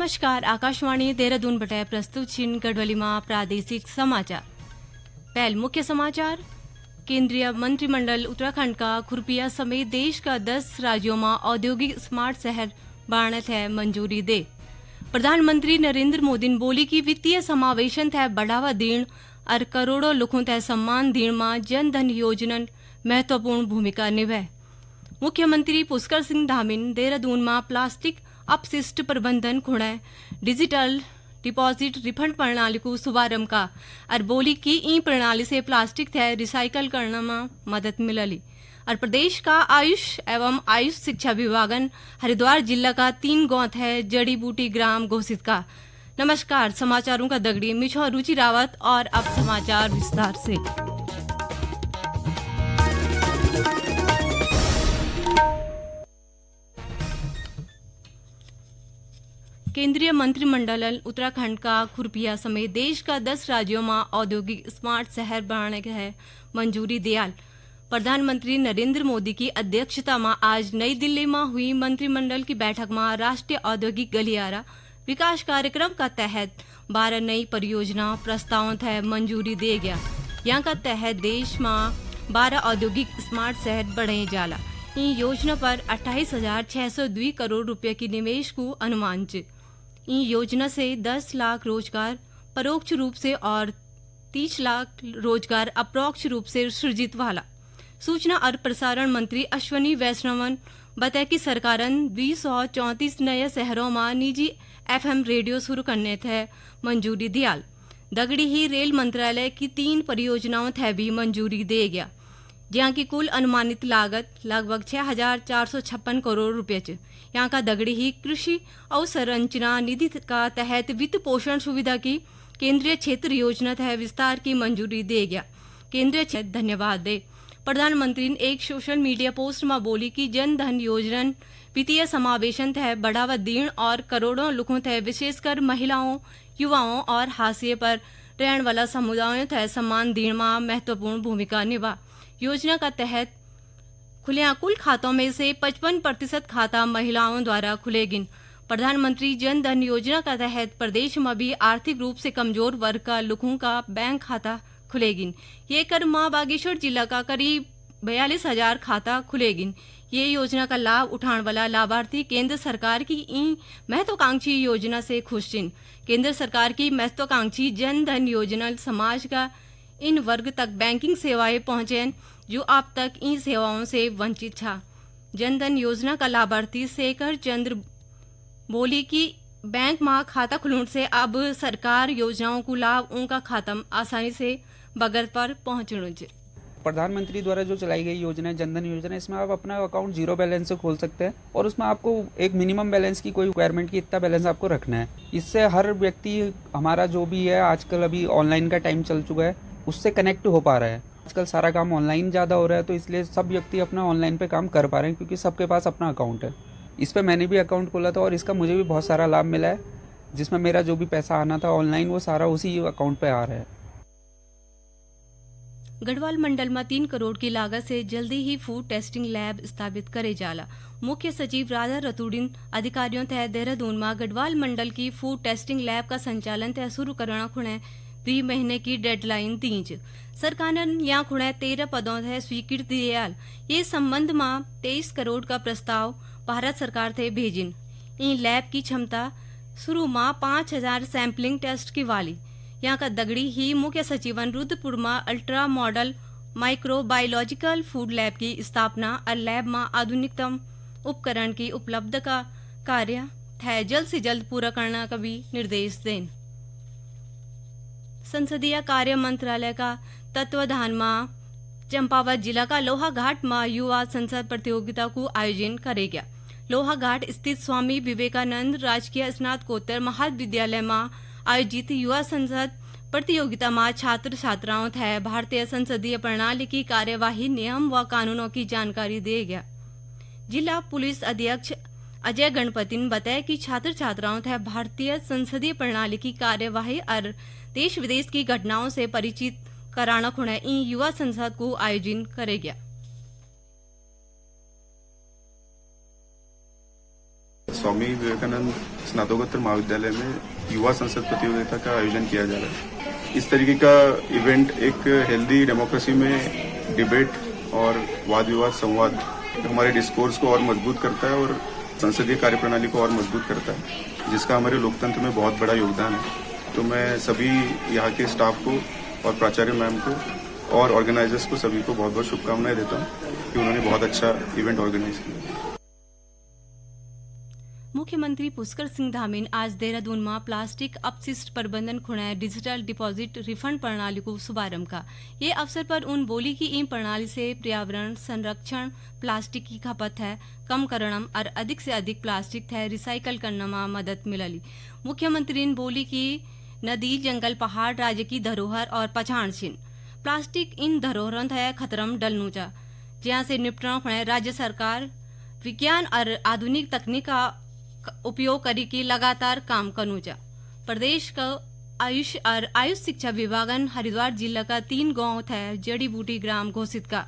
नमस्कार, आकाशवाणी देहरादून बटाया प्रस्तुत छिन गढ़वालीमा प्रादेशिक समाचार। पहल मुख्य समाचार। केंद्रीय मंत्रिमंडल उत्तराखंड का खुरपिया समेत देश का 10 राज्यों में औद्योगिक स्मार्ट शहर बनाने है मंजूरी दे। प्रधानमंत्री नरेंद्र मोदी ने बोली कि वित्तीय समावेशन थे बढ़ावा देण और करोड़ों लोगों थे सम्मान देण में जन धन योजना महत्वपूर्ण भूमिका निभाए। मुख्यमंत्री पुष्कर सिंह धामी ने देहरादून में प्लास्टिक अपशिष्ट प्रबंधन खुणे डिजिटल डिपॉजिट रिफंड प्रणाली को शुभारंभ का और बोली कि ई प्रणाली से प्लास्टिक थे रिसाइकल करने में मदद मिलली। और प्रदेश का आयुष एवं आयुष शिक्षा विभागन हरिद्वार जिला का 3 गांव थे जड़ी बूटी ग्राम घोषित का। नमस्कार, समाचारों का दगड़ी मिछो रुचि रावत और अब समाचार विस्तार से। केंद्रीय मंत्रिमंडल उत्तराखंड का खुरपिया समेत देश का 10 राज्यों में औद्योगिक स्मार्ट शहर बनाने की है मंजूरी दियाल। प्रधानमंत्री नरेंद्र मोदी की अध्यक्षता में आज नई दिल्ली में हुई मंत्रिमंडल की बैठक में राष्ट्रीय औद्योगिक गलियारा विकास कार्यक्रम का तहत 12 नई परियोजना प्रस्तावों थे मंजूरी दे गया। यहाँ का तहत देश में 12 औद्योगिक स्मार्ट शहर बढ़े जाला। इन योजना पर 28,602 करोड़ रुपए की निवेश को अनुमान इन योजना से 10 लाख रोजगार परोक्ष रूप से और 30 लाख रोजगार अप्रोक्ष रूप से सृजित वाला। सूचना और प्रसारण मंत्री अश्वनी वैष्णवन बताया कि सरकारन 234 नए शहरों में निजी FM रेडियो शुरू करने थे मंजूरी दियाल। दगड़ी ही रेल मंत्रालय की 3 परियोजनाओं थे भी मंजूरी दे गया, जहाँ की कुल अनुमानित लागत लगभग 6,456 करोड़ रुपये च। यहाँ का दगड़ी ही कृषि अवसंरचना निधि का तहत वित्त पोषण सुविधा की केंद्रीय क्षेत्र योजना तहत विस्तार की मंजूरी दे गया। केंद्रीय क्षेत्र धन्यवाद दे। प्रधानमंत्री ने एक सोशल मीडिया पोस्ट में बोली कि जन धन योजना वित्तीय समावेशन तहत बढ़ावा देण और करोड़ों लोगों तहत विशेषकर महिलाओं, युवाओं और हाशिए पर रहने वाला समुदायों तहत सम्मान देण में महत्वपूर्ण भूमिका निभा। योजना का तहत खुले कुल खातों में से 55% खाता महिलाओं द्वारा खुलेगिन। प्रधानमंत्री जन धन योजना का तहत प्रदेश में भी आर्थिक रूप से कमजोर वर्ग का लोगों का बैंक खाता खुलेगिन। ये कर मां बागेश्वर जिला का करीब 42,000 खाता खुलेगिन। ये योजना का लाभ उठाने वाला लाभार्थी केंद्र सरकार की इन महत्वाकांक्षी योजना से खुश छिन। केंद्र सरकार की महत्वाकांक्षी जन धन योजना समाज का इन वर्ग तक बैंकिंग सेवाएं पहुंचे जो अब तक इन सेवाओं से वंचित था। जन धन योजना का लाभार्थी शेखर चंद्र बोली कि बैंक में खाता खुलने से अब सरकार योजनाओं को लाभ उनका खाता आसानी से बगैर पर पहुंचने। प्रधानमंत्री द्वारा जो चलाई गई योजना है जनधन योजना, इसमें आप अपना अकाउंट 0 बैलेंस से खोल सकते हैं और उसमें आपको एक मिनिमम बैलेंस की कोई रिक्वायरमेंट की इतना बैलेंस आपको रखना है। इससे हर व्यक्ति हमारा जो भी है आजकल अभी ऑनलाइन का टाइम चल चुका है उससे कनेक्ट हो पा रहा है। आजकल सारा काम ऑनलाइन ज़्यादा हो रहा है तो इसलिए सब व्यक्ति अपना ऑनलाइन पे काम कर पा रहे हैं क्योंकि सबके पास अपना अकाउंट है। इस पे मैंने भी अकाउंट खोला था और इसका मुझे भी बहुत सारा लाभ मिला है, जिसमें मेरा जो भी पैसा आना था ऑनलाइन वो सारा उसी अकाउंट पे आ रहा है। गढ़वाल मंडल में 3 करोड़ की लागत से जल्दी ही फूड टेस्टिंग लैब स्थापित करे जाला। मुख्य सचिव राधा रतूड़ी अधिकारियों तहत देहरादून में गढ़वाल मंडल की फूड टेस्टिंग लैब का संचालन तय शुरू करना खुणे 2 महीने की डेडलाइन दीज। सरकार ने यहाँ खुणे 13 पदों तय स्वीकृति दियाल। ये संबंध में 23 करोड़ का प्रस्ताव भारत सरकार थे भेजिन। इन लैब की क्षमता शुरू में 5,000 सैंपलिंग टेस्ट की वाली। यहाँ का दगड़ी ही मुख्य सचिवन रुद्रपुर में ultra model microbiological food lab की स्थापना और लैब में आधुनिकतम उपकरण की उपलब्ध का कार्य है जल्द से जल्द पूरा करने का भी निर्देश दें। संसदीय कार्य मंत्रालय का तत्वाधान में चंपावत जिला का लोहाघाट में युवा संसद प्रतियोगिता को आयोजन करेगा। लोहाघाट स्थित स्वामी विवेकानंद राजकीय स्नातकोत्तर महाविद्यालय में आयोजित युवा संसद प्रतियोगिता में छात्र छात्राओं थे भारतीय संसदीय प्रणाली की कार्यवाही नियम व कानूनों की जानकारी दे गया। जिला पुलिस अध्यक्ष अजय गणपति ने बताया कि छात्र छात्राओं थे भारतीय संसदीय प्रणाली की कार्यवाही और देश विदेश की घटनाओं से परिचित कराना खुणे इन युवा संसद को आयोजन करेगा। स्वामी विवेकानंद स्नातकोत्तर महाविद्यालय में युवा संसद प्रतियोगिता का आयोजन किया जा रहा है। इस तरीके का इवेंट एक हेल्दी डेमोक्रेसी में डिबेट और वाद विवाद संवाद हमारे डिस्कोर्स को और मजबूत करता है और संसदीय कार्यप्रणाली को और मजबूत करता है, जिसका हमारे लोकतंत्र में बहुत बड़ा योगदान है। तो मैं सभी यहाँ के स्टाफ को और प्राचार्य मैम को और ऑर्गेनाइजर्स को सभी को बहुत बहुत शुभकामनाएं देता हूँ कि उन्होंने बहुत अच्छा इवेंट ऑर्गेनाइज किया। मुख्यमंत्री पुष्कर सिंह धामीन आज देहरादून में प्लास्टिक अपशिष्ट प्रबंधन खुणाए डिजिटल डिपॉजिट रिफंड प्रणाली को शुभारंभ का। ये अवसर पर उन बोली कि इन प्रणाली से पर्यावरण संरक्षण, प्लास्टिक की खपत है कम करना और अधिक से अधिक प्लास्टिक है रिसाइकल करने में मदद मिलली। मुख्यमंत्री ने बोली कि नदी, जंगल, पहाड़ राज्य की धरोहर और पहचान चिन्ह। प्लास्टिक इन धरोहरों है खतरम डलनू चा, जहाँ से निपटना खुणाए राज्य सरकार विज्ञान और आधुनिक तकनीक का उपयोग करी की लगातार काम करनू चा। प्रदेश का आयुष शिक्षा विभागन हरिद्वार जिला का 3 गांव थे जड़ी बूटी ग्राम घोषित का।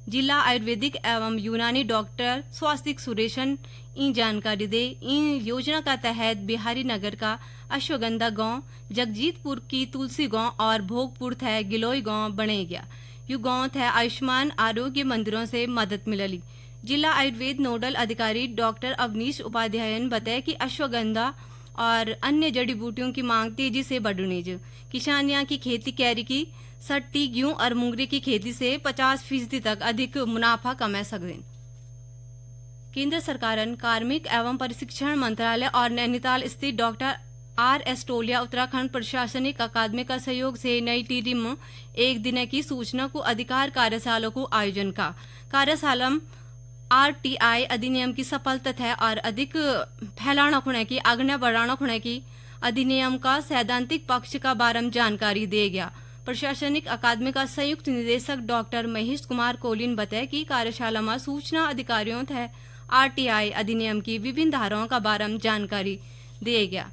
जिला आयुर्वेदिक एवं यूनानी डॉक्टर स्वास्तिक सुरेशन इन जानकारी दे। इन योजना का तहत बिहारी नगर का अश्वगंधा गांव, जगजीतपुर की तुलसी गांव और भोगपुर थे गिलोई गांव बने गया। यू गांव थे आयुष्मान आरोग्य मंदिरों से मदद मिलली। जिला आयुर्वेद नोडल अधिकारी डॉक्टर अवनीश उपाध्याय ने बताया कि अश्वगंधा और अन्य जड़ी बूटियों की मांग तेजी से बढ़ने जो किसान यहाँ की खेती कैरी की सट्टी, गेहूं और मूंगरे की खेती से 50% तक अधिक मुनाफा कमा सकते। केंद्र सरकार कार्मिक एवं प्रशिक्षण मंत्रालय और नैनीताल स्थित डॉक्टर R.S. टोलिया उत्तराखंड प्रशासनिक अकादमी का सहयोग से नई टिहरी में एक दिन की सूचना को अधिकार कार्यशाला को आयोजन का। कार्यशाला RTI अधिनियम की सफलता है और अधिक फैलाना खुणे की आज्ञा बढ़ाना खुणे की अधिनियम का सैद्धांतिक पक्ष का बारे में जानकारी दे गया। प्रशासनिक अकादमी का संयुक्त निदेशक डॉक्टर महेश कुमार कोहली ने बताया कि कार्यशाला में सूचना अधिकारियों थे RTI अधिनियम की विभिन्न धाराओं का बारे में जानकारी दिया गया।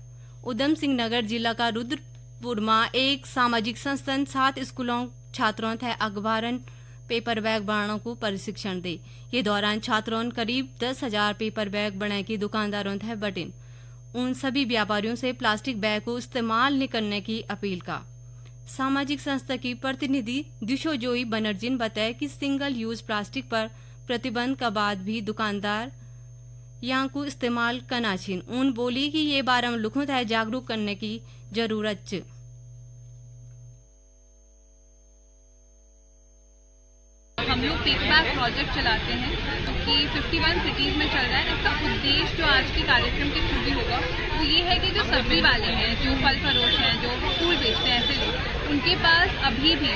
उधम सिंह नगर जिला का रुद्रपुर में एक सामाजिक संस्थान 7 स्कूलों छात्रों थे अखबारन पेपर बैग बनाने को प्रशिक्षण दे। ये दौरान छात्रों ने करीब 10,000 पेपर बैग बनाए की दुकानदारों थे बटिन। उन सभी व्यापारियों से प्लास्टिक बैग को इस्तेमाल न करने की अपील का। सामाजिक संस्था की प्रतिनिधि दिशोजोई बनर्जी ने बताया कि सिंगल यूज प्लास्टिक पर प्रतिबंध का बाद भी दुकानदार यहाँ को इस्तेमाल करना छीन। उन बोली कि ये बारे में लोगों को जागरूक करने की जरूरत। हम लोग पेपर बैग प्रोजेक्ट चलाते हैं कि 51 सिटीज में चल रहा है। इसका उद्देश्य जो आज के कार्यक्रम के थ्रू भी होगा वो ये है कि जो सब्जी वाले हैं, जो फल फरोश हैं, जो फूल बेचते हैं, ऐसे लोग उनके पास अभी भी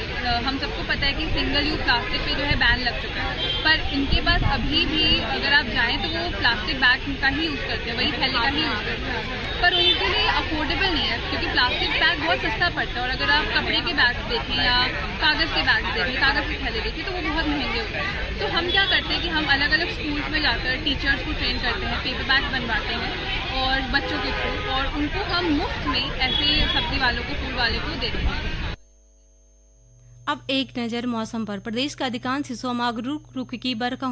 हम सबको पता है कि सिंगल यूज प्लास्टिक पे जो है बैन लग चुका है, पर इनके पास अभी भी अगर आप जाएं तो वो प्लास्टिक बैग का ही यूज करते हैं, वही थैले का ही यूज करते हैं। पर उनके लिए अफोर्डेबल नहीं है क्योंकि प्लास्टिक बैग बहुत सस्ता पड़ता है और अगर आप कपड़े के बैग देखें या कागज के बैग देखें, कागज के थैले देखें तो वो बहुत महंगे होते हैं। तो हम क्या करते हैं कि हम अलग अलग स्कूल्स में जाकर टीचर्स को ट्रेन करते हैं, पेपर बैग बनवाते हैं और बच्चों के थ्रू, और उनको हम मुफ्त में ऐसे सब्जी वालों को, फूल वाले को देते हैं। अब एक नजर मौसम पर। प्रदेश का अधिकांश हिस्सों में रुक रुक की बरखा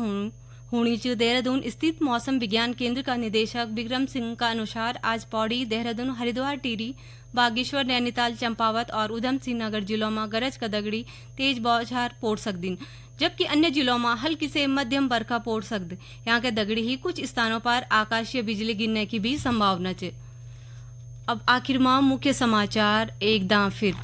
होनी चाहिए। देहरादून स्थित मौसम विज्ञान केंद्र का निदेशक विक्रम सिंह का अनुसार आज पौड़ी, देहरादून, हरिद्वार, टिहरी, बागेश्वर, नैनीताल, चंपावत और उधम सिंह नगर जिलों में गरज का दगड़ी तेज बौछार पोड़ सकती, जबकि अन्य जिलों में हल्की से मध्यम बरखा पोड़ सकती। यहाँ के दगड़ी ही कुछ स्थानों पर आकाशीय बिजली गिरने की भी संभावना है। अब आखिर में मुख्य समाचार एक दां फिर।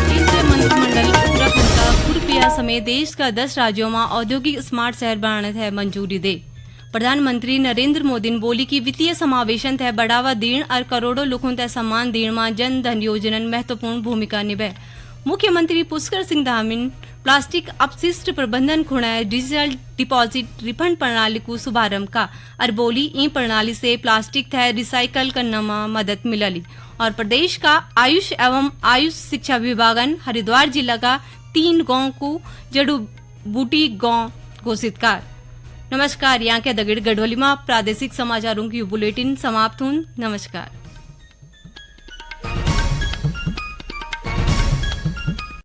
केंद्रीय मंत्रिमंडल उत्तराखंड का खुरपिया समेत देश का 10 राज्यों में औद्योगिक स्मार्ट शहर बनाने है मंजूरी दे। प्रधानमंत्री नरेंद्र मोदी ने बोली कि वित्तीय समावेशन तय बढ़ावा देने और करोड़ों लोगों तय सम्मान देने में जन धन योजना महत्वपूर्ण भूमिका निभाए। मुख्यमंत्री पुष्कर सिंह धामी प्लास्टिक अपशिष्ट प्रबंधन खुणाए डिजिटल डिपॉजिट रिफंड प्रणाली को शुभारंभ का और बोली इन प्रणाली से प्लास्टिक थे रिसाइकल करने में मदद मिलली। और प्रदेश का आयुष एवं आयुष शिक्षा विभागन हरिद्वार जिला का 3 गांव को जड़ी बूटी गांव घोषित कर। नमस्कार, यहाँ के दगड़ गढ़वाली में प्रादेशिक समाचारों की बुलेटिन समाप्त हुई। नमस्कार।